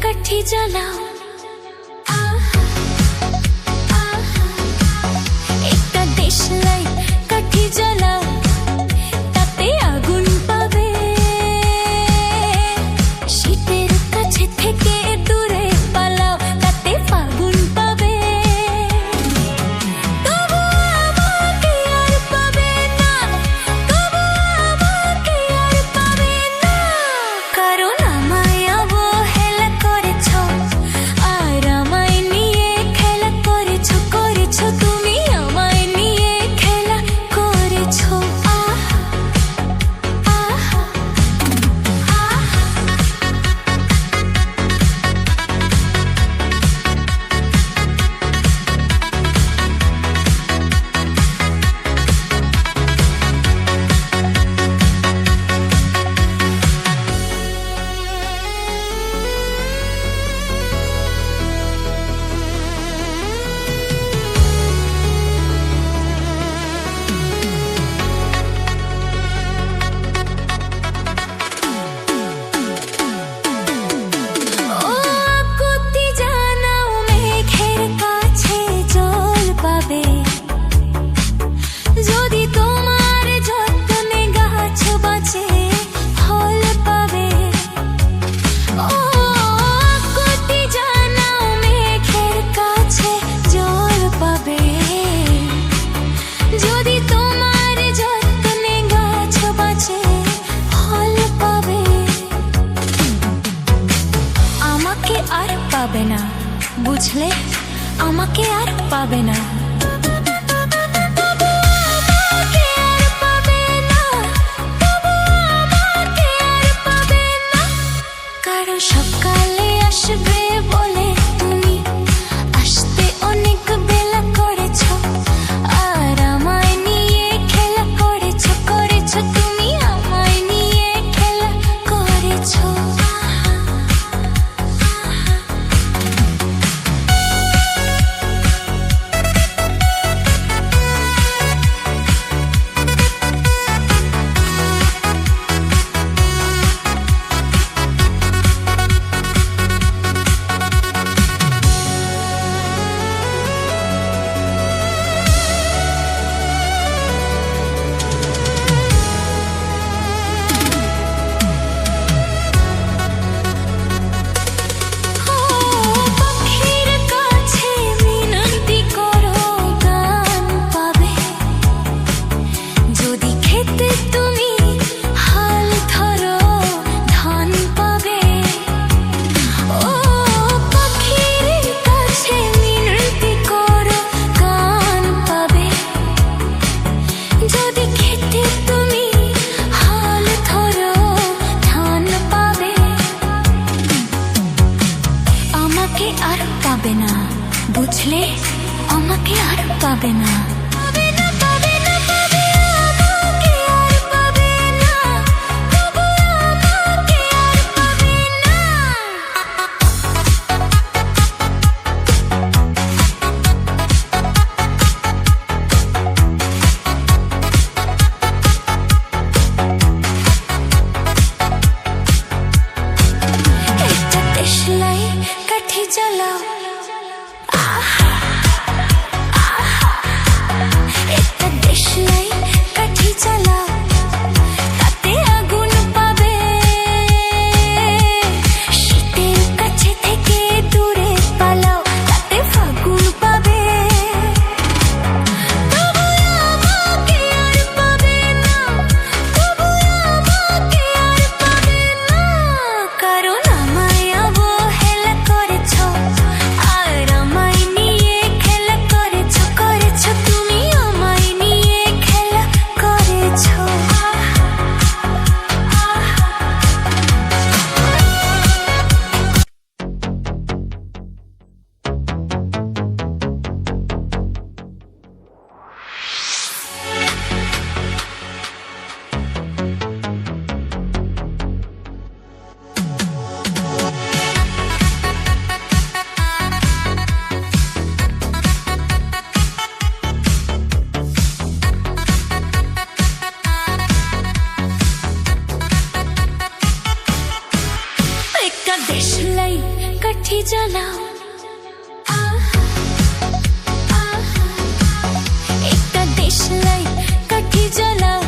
কাঠি জ্বালাও একটা দেশলাই কাঠি জ্বালাও তাতে আগুন পাবে শীতের কাছে থেকে দূরে পালাও তাতে ফাগুন পাবে তবু আমাকে আর পাবে না তবু আমাকে আর পাবে না কারণ আমায় অবহেলা করেছ আর আমায় নিয়ে খেলা করেছো করেছো তুমি আমায় নিয়ে খেলা করেছো বুঝলে আমাকে আর পাবে না কারণ সকালে আসবে বলে তুমি আসতে অনেক বেলা করেছো আর আমায় নিয়ে খেলা করেছো করেছো তুমি আমায় নিয়ে খেলা করেছো বুঝলে আমাকে আর পাবে না একটা দেশলাই কাঠি জ্বালাও একটা দেশলাই কাঠি জ্বালাও তাতে আগুন পাবে শীতের কাছে থেকে দূরে পালাও তাতে ফাগুন পাবে তবু আমাকে আর পাবে না তবু আমাকে আর পাবে না কারণ আমায় অবহেলা করেছো দেশলাই কাঠি জ্বালাও একটা দেশলাই কাঠি জ্বালাও